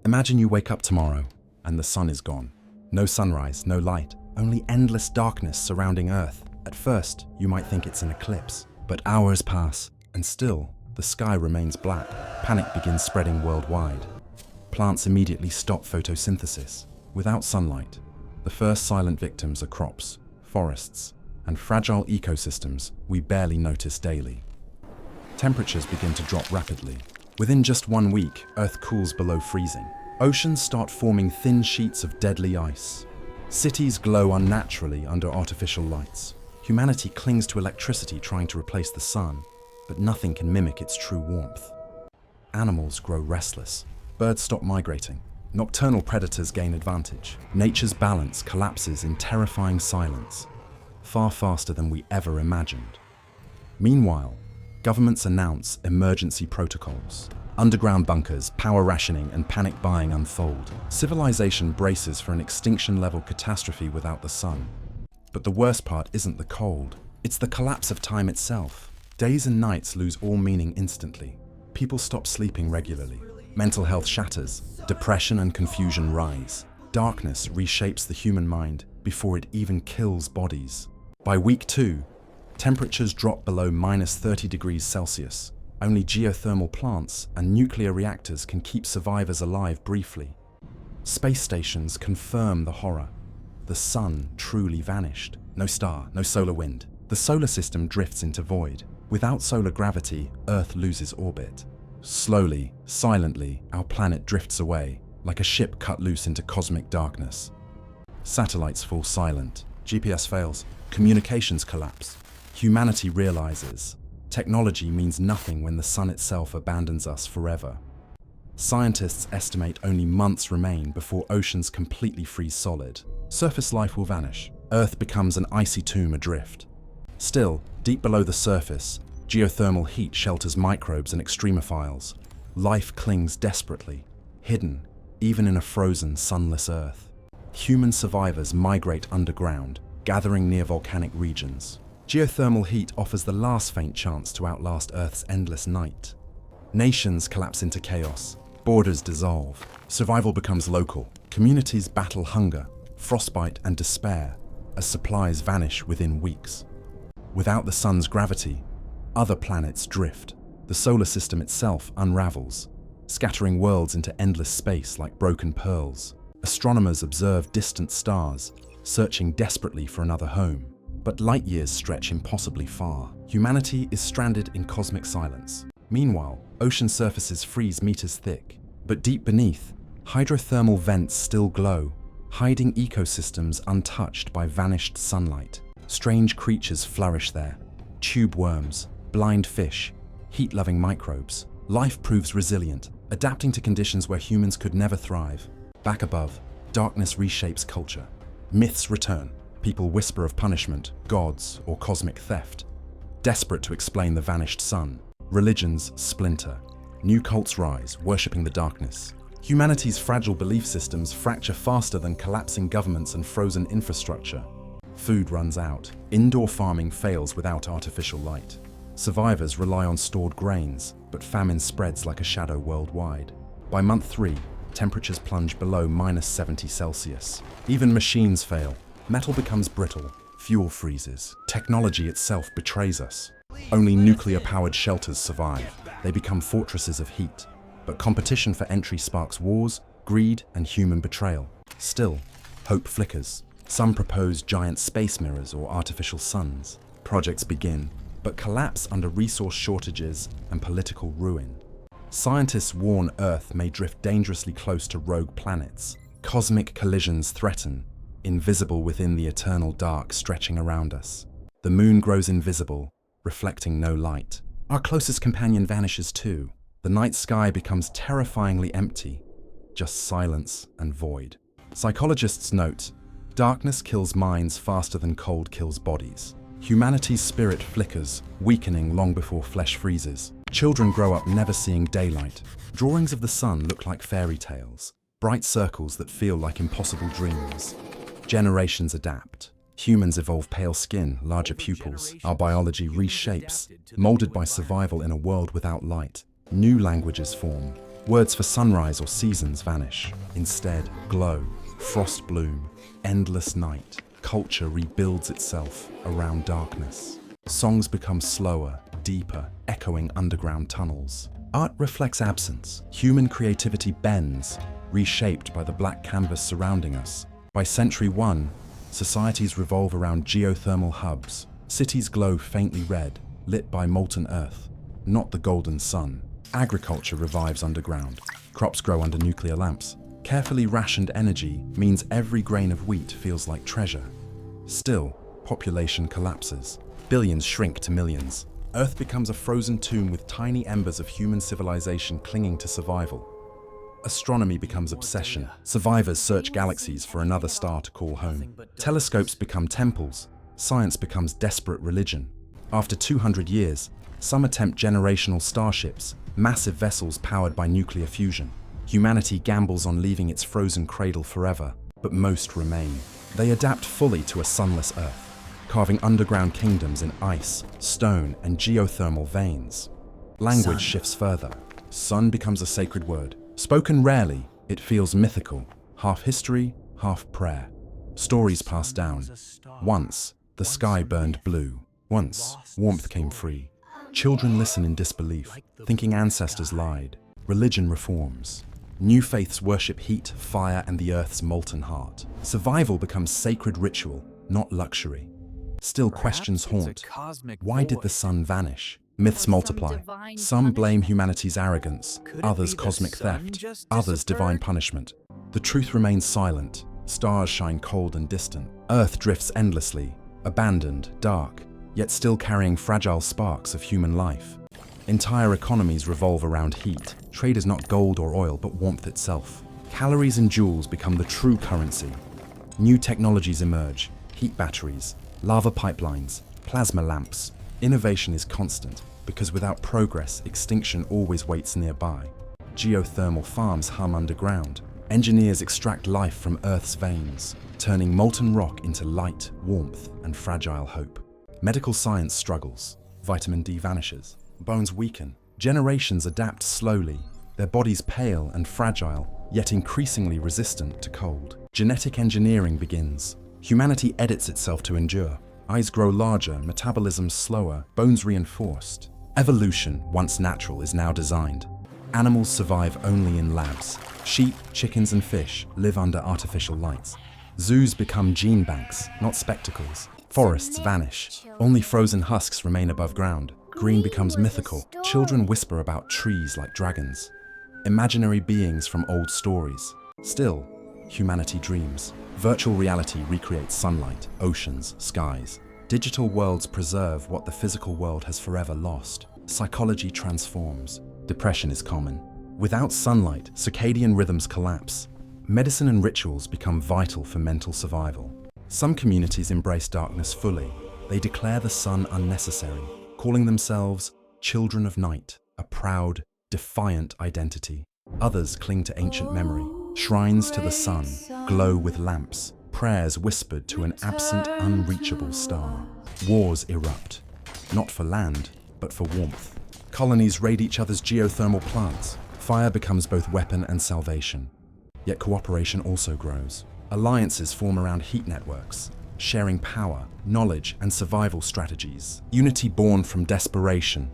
Imagine you wake up tomorrow and the sun is gone. No sunrise, no light, only endless darkness surrounding Earth. At first, you might think it's an eclipse, but hours pass and still, the sky remains black. Panic begins spreading worldwide. Plants immediately stop photosynthesis. Without sunlight, the first silent victims are crops, forests, and fragile ecosystems we barely notice daily. Temperatures begin to drop rapidly. Within just 1 week, Earth cools below freezing. Oceans start forming thin sheets of deadly ice. Cities glow unnaturally under artificial lights. Humanity clings to electricity trying to replace the sun, but nothing can mimic its true warmth. Animals grow restless. Birds stop migrating. Nocturnal predators gain advantage. Nature's balance collapses in terrifying silence, far faster than we ever imagined. Meanwhile, governments announce emergency protocols. Underground bunkers, power rationing, and panic buying unfold. Civilization braces for an extinction-level catastrophe without the sun. But the worst part isn't the cold. It's the collapse of time itself. Days and nights lose all meaning instantly. People stop sleeping regularly. Mental health shatters. Depression and confusion rise. Darkness reshapes the human mind before it even kills bodies. By week 2, temperatures drop below -30 degrees Celsius. Only geothermal plants and nuclear reactors can keep survivors alive briefly. Space stations confirm the horror. The sun truly vanished. No star, no solar wind. The solar system drifts into void. Without solar gravity, Earth loses orbit. Slowly, silently, our planet drifts away, like a ship cut loose into cosmic darkness. Satellites fall silent. GPS fails. Communications collapse. Humanity realizes technology means nothing when the sun itself abandons us forever. Scientists estimate only months remain before oceans completely freeze solid. Surface life will vanish. Earth becomes an icy tomb adrift. Still, deep below the surface, geothermal heat shelters microbes and extremophiles. Life clings desperately, hidden, even in a frozen, sunless Earth. Human survivors migrate underground, gathering near volcanic regions. Geothermal heat offers the last faint chance to outlast Earth's endless night. Nations collapse into chaos. Borders dissolve. Survival becomes local. Communities battle hunger, frostbite, and despair as supplies vanish within weeks. Without the sun's gravity, other planets drift. The solar system itself unravels, scattering worlds into endless space like broken pearls. Astronomers observe distant stars, searching desperately for another home. But light years stretch impossibly far. Humanity is stranded in cosmic silence. Meanwhile, ocean surfaces freeze meters thick. But deep beneath, hydrothermal vents still glow, hiding ecosystems untouched by vanished sunlight. Strange creatures flourish there. Tube worms, blind fish, heat-loving microbes. Life proves resilient, adapting to conditions where humans could never thrive. Back above, darkness reshapes culture. Myths return. People whisper of punishment, gods, or cosmic theft. Desperate to explain the vanished sun, religions splinter. New cults rise, worshipping the darkness. Humanity's fragile belief systems fracture faster than collapsing governments and frozen infrastructure. Food runs out. Indoor farming fails without artificial light. Survivors rely on stored grains, but famine spreads like a shadow worldwide. By month 3, temperatures plunge below -70 Celsius. Even machines fail. Metal becomes brittle, fuel freezes, technology itself betrays us. Only nuclear-powered shelters survive. They become fortresses of heat. But competition for entry sparks wars, greed, and human betrayal. Still, hope flickers. Some propose giant space mirrors or artificial suns. Projects begin, but collapse under resource shortages and political ruin. Scientists warn Earth may drift dangerously close to rogue planets. Cosmic collisions threaten, invisible within the eternal dark stretching around us. The moon grows invisible, reflecting no light. Our closest companion vanishes too. The night sky becomes terrifyingly empty, just silence and void. Psychologists note, darkness kills minds faster than cold kills bodies. Humanity's spirit flickers, weakening long before flesh freezes. Children grow up never seeing daylight. Drawings of the sun look like fairy tales, bright circles that feel like impossible dreams. Generations adapt. Humans evolve pale skin, larger pupils. Our biology reshapes, molded by survival in a world without light. New languages form. Words for sunrise or seasons vanish. Instead, glow, frost bloom, endless night. Culture rebuilds itself around darkness. Songs become slower, deeper, echoing underground tunnels. Art reflects absence. Human creativity bends, reshaped by the black canvas surrounding us. By century 1, societies revolve around geothermal hubs. Cities glow faintly red, lit by molten earth, not the golden sun. Agriculture revives underground. Crops grow under nuclear lamps. Carefully rationed energy means every grain of wheat feels like treasure. Still, population collapses. Billions shrink to millions. Earth becomes a frozen tomb with tiny embers of human civilization clinging to survival. Astronomy becomes obsession. Survivors search galaxies for another star to call home. Telescopes become temples. Science becomes desperate religion. After 200 years, some attempt generational starships, massive vessels powered by nuclear fusion. Humanity gambles on leaving its frozen cradle forever, but most remain. They adapt fully to a sunless Earth, carving underground kingdoms in ice, stone, and geothermal veins. Language shifts further. Sun becomes a sacred word. Spoken rarely, it feels mythical, half history, half prayer. Stories pass down. Once, the sky burned blue. Once, warmth came free. Children listen in disbelief, thinking ancestors lied. Religion reforms. New faiths worship heat, fire, and the Earth's molten heart. Survival becomes sacred ritual, not luxury. Still, questions haunt. Why did the sun vanish? Myths multiply. Some blame humanity's arrogance, others cosmic theft, others divine punishment. The truth remains silent. Stars shine cold and distant. Earth drifts endlessly, abandoned, dark, yet still carrying fragile sparks of human life. Entire economies revolve around heat. Trade is not gold or oil, but warmth itself. Calories and joules become the true currency. New technologies emerge: heat batteries, lava pipelines, plasma lamps. Innovation is constant, because without progress, extinction always waits nearby. Geothermal farms hum underground. Engineers extract life from Earth's veins, turning molten rock into light, warmth, and fragile hope. Medical science struggles. Vitamin D vanishes. Bones weaken. Generations adapt slowly, their bodies pale and fragile, yet increasingly resistant to cold. Genetic engineering begins. Humanity edits itself to endure. Eyes grow larger, metabolism slower, bones reinforced. Evolution, once natural, is now designed. Animals survive only in labs. Sheep, chickens, and fish live under artificial lights. Zoos become gene banks, not spectacles. Forests vanish. Only frozen husks remain above ground. Green becomes mythical. Children whisper about trees like dragons. Imaginary beings from old stories. Still, humanity dreams. Virtual reality recreates sunlight, oceans, skies. Digital worlds preserve what the physical world has forever lost. Psychology transforms. Depression is common. Without sunlight, circadian rhythms collapse. Medicine and rituals become vital for mental survival. Some communities embrace darkness fully. They declare the sun unnecessary, calling themselves children of night, a proud, defiant identity. Others cling to ancient memory. Shrines to the sun glow with lamps, prayers whispered to an absent, unreachable star. Wars erupt, not for land, but for warmth. Colonies raid each other's geothermal plants. Fire becomes both weapon and salvation. Yet cooperation also grows. Alliances form around heat networks, sharing power, knowledge, and survival strategies. Unity born from desperation.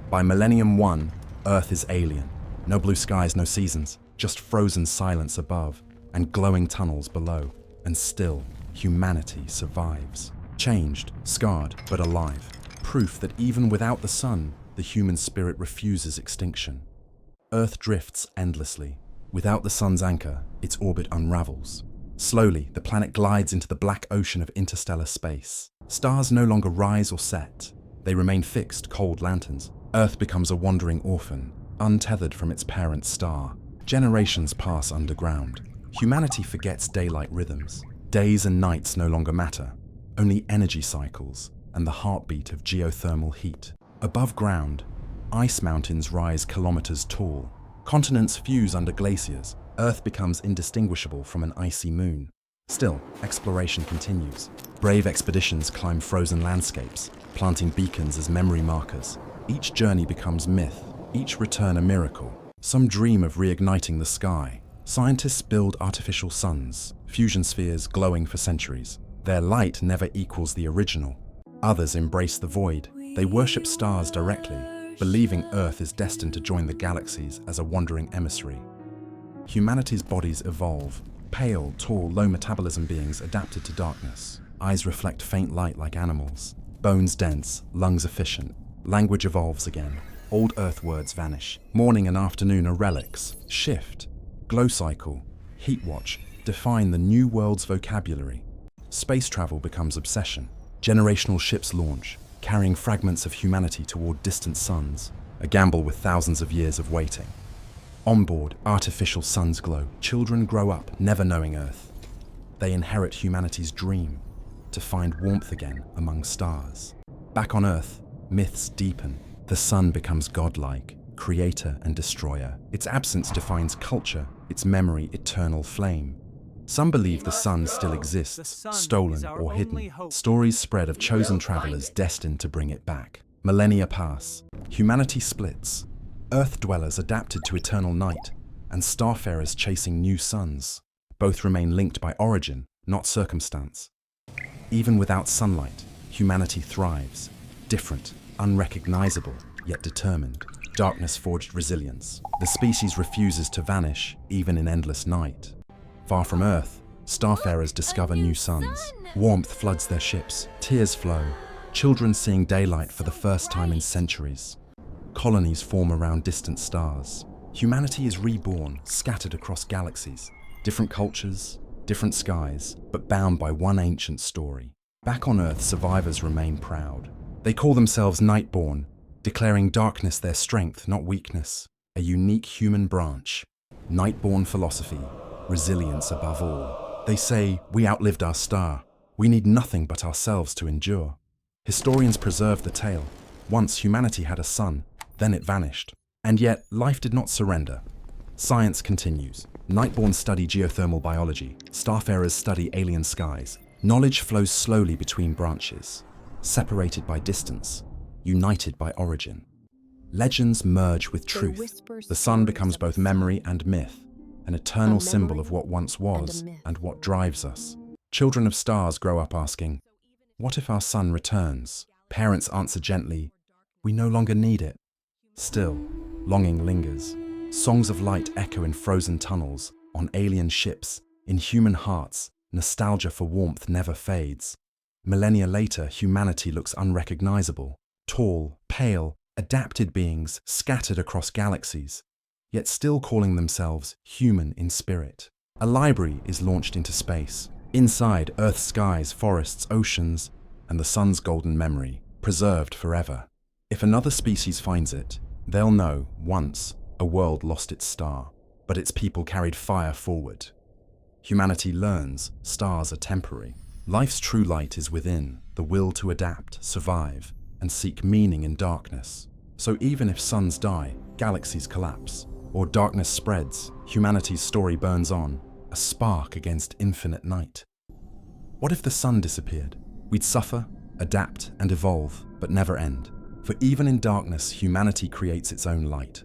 By Millennium 1, Earth is alien. No blue skies, no seasons, just frozen silence above and glowing tunnels below. And still, humanity survives. Changed, scarred, but alive. Proof that even without the sun, the human spirit refuses extinction. Earth drifts endlessly. Without the sun's anchor, its orbit unravels. Slowly, the planet glides into the black ocean of interstellar space. Stars no longer rise or set. They remain fixed, cold lanterns. Earth becomes a wandering orphan, untethered from its parent star. Generations pass underground. Humanity forgets daylight rhythms. Days and nights no longer matter. Only energy cycles and the heartbeat of geothermal heat. Above ground, ice mountains rise kilometers tall. Continents fuse under glaciers. Earth becomes indistinguishable from an icy moon. Still, exploration continues. Brave expeditions climb frozen landscapes, planting beacons as memory markers. Each journey becomes myth, each return a miracle. Some dream of reigniting the sky. Scientists build artificial suns, fusion spheres glowing for centuries. Their light never equals the original. Others embrace the void. They worship stars directly, believing Earth is destined to join the galaxies as a wandering emissary. Humanity's bodies evolve. Pale, tall, low metabolism beings adapted to darkness. Eyes reflect faint light like animals. Bones dense, lungs efficient. Language evolves again. Old Earth words vanish. Morning and afternoon are relics. Shift, glow cycle, heat watch define the new world's vocabulary. Space travel becomes obsession. Generational ships launch, carrying fragments of humanity toward distant suns, a gamble with thousands of years of waiting. On board, artificial suns glow. Children grow up, never knowing Earth. They inherit humanity's dream, to find warmth again among stars. Back on Earth, myths deepen. The sun becomes godlike, creator and destroyer. Its absence defines culture, its memory eternal flame. Some believe the sun still exists, stolen or hidden. Stories spread of chosen travelers destined to bring it back. Millennia pass. Humanity splits. Earth dwellers adapted to eternal night, and starfarers chasing new suns. Both remain linked by origin, not circumstance. Even without sunlight, humanity thrives. Different, unrecognizable, yet determined. Darkness forged resilience. The species refuses to vanish, even in endless night. Far from Earth, starfarers discover new suns. Warmth floods their ships, tears flow, children seeing daylight for the first time in centuries. Colonies form around distant stars. Humanity is reborn, scattered across galaxies. Different cultures, different skies, but bound by one ancient story. Back on Earth, survivors remain proud. They call themselves Nightborn, declaring darkness their strength, not weakness. A unique human branch. Nightborn philosophy. Resilience above all. They say, we outlived our star. We need nothing but ourselves to endure. Historians preserve the tale. Once humanity had a sun, then it vanished. And yet, life did not surrender. Science continues. Nightborn study geothermal biology. Starfarers study alien skies. Knowledge flows slowly between branches, separated by distance, united by origin. Legends merge with truth. The sun becomes both memory and myth. An eternal symbol of what once was and what drives us. Children of stars grow up asking, what if our sun returns? Parents answer gently, we no longer need it. Still, longing lingers. Songs of light echo in frozen tunnels, on alien ships, in human hearts. Nostalgia for warmth never fades. Millennia later, humanity looks unrecognizable. Tall, pale, adapted beings scattered across galaxies, yet still calling themselves human in spirit. A library is launched into space. Inside, Earth's skies, forests, oceans, and the sun's golden memory, preserved forever. If another species finds it, they'll know, once, a world lost its star, but its people carried fire forward. Humanity learns stars are temporary. Life's true light is within, the will to adapt, survive, and seek meaning in darkness. So even if suns die, galaxies collapse, or darkness spreads, humanity's story burns on, a spark against infinite night. What if the sun disappeared? We'd suffer, adapt, and evolve, but never end. For even in darkness, humanity creates its own light.